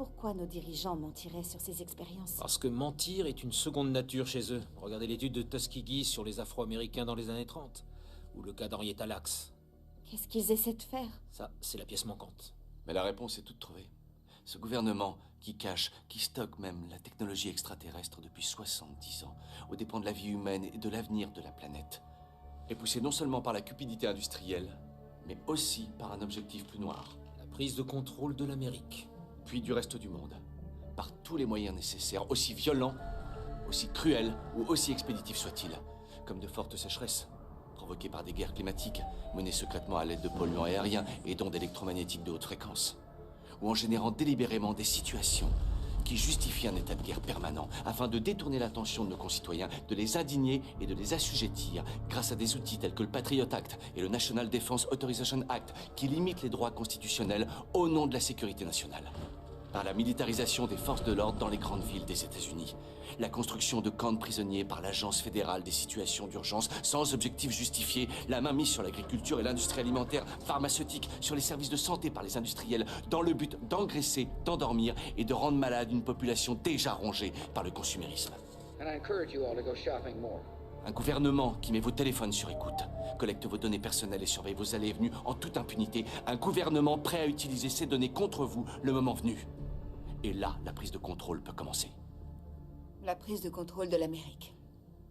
Pourquoi nos dirigeants mentiraient sur ces expériences? Parce que mentir est une seconde nature chez eux. Regardez l'étude de Tuskegee sur les Afro-Américains dans les années 30. Ou le cas d'Henrietta Lacks. Qu'est-ce qu'ils essaient de faire? Ça, c'est la pièce manquante. Mais la réponse est toute trouvée. Ce gouvernement qui cache, qui stocke même la technologie extraterrestre depuis 70 ans, aux dépens de la vie humaine et de l'avenir de la planète, est poussé non seulement par la cupidité industrielle, mais aussi par un objectif plus noir. La prise de contrôle de l'Amérique. Puis du reste du monde, par tous les moyens nécessaires, aussi violents, aussi cruels ou aussi expéditifs soient-ils, comme de fortes sécheresses, provoquées par des guerres climatiques, menées secrètement à l'aide de polluants aériens et d'ondes électromagnétiques de haute fréquence, ou en générant délibérément des situations qui justifient un état de guerre permanent, afin de détourner l'attention de nos concitoyens, de les indigner et de les assujettir grâce à des outils tels que le Patriot Act et le National Defense Authorization Act, qui limitent les droits constitutionnels au nom de la sécurité nationale. Par la militarisation des forces de l'ordre dans les grandes villes des États-Unis, la construction de camps de prisonniers par l'Agence fédérale des situations d'urgence sans objectif justifié, la mainmise sur l'agriculture et l'industrie alimentaire, pharmaceutique, sur les services de santé par les industriels, dans le but d'engraisser, d'endormir et de rendre malade une population déjà rongée par le consumérisme. Un gouvernement qui met vos téléphones sur écoute, collecte vos données personnelles et surveille vos allées et venues en toute impunité. Un gouvernement prêt à utiliser ces données contre vous le moment venu. Et là, la prise de contrôle peut commencer. La prise de contrôle de l'Amérique.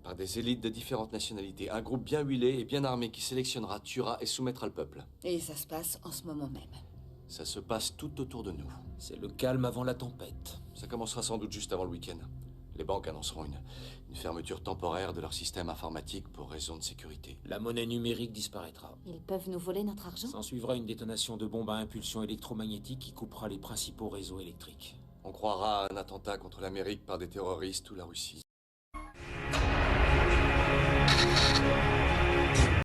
Par des élites de différentes nationalités, un groupe bien huilé et bien armé qui sélectionnera, tuera et soumettra le peuple. Et ça se passe en ce moment même. Ça se passe tout autour de nous. C'est le calme avant la tempête. Ça commencera sans doute juste avant le week-end. Les banques annonceront une fermeture temporaire de leur système informatique pour raison de sécurité. La monnaie numérique disparaîtra. Ils peuvent nous voler notre argent? S'en suivra une détonation de bombes à impulsion électromagnétique qui coupera les principaux réseaux électriques. On croira à un attentat contre l'Amérique par des terroristes ou la Russie.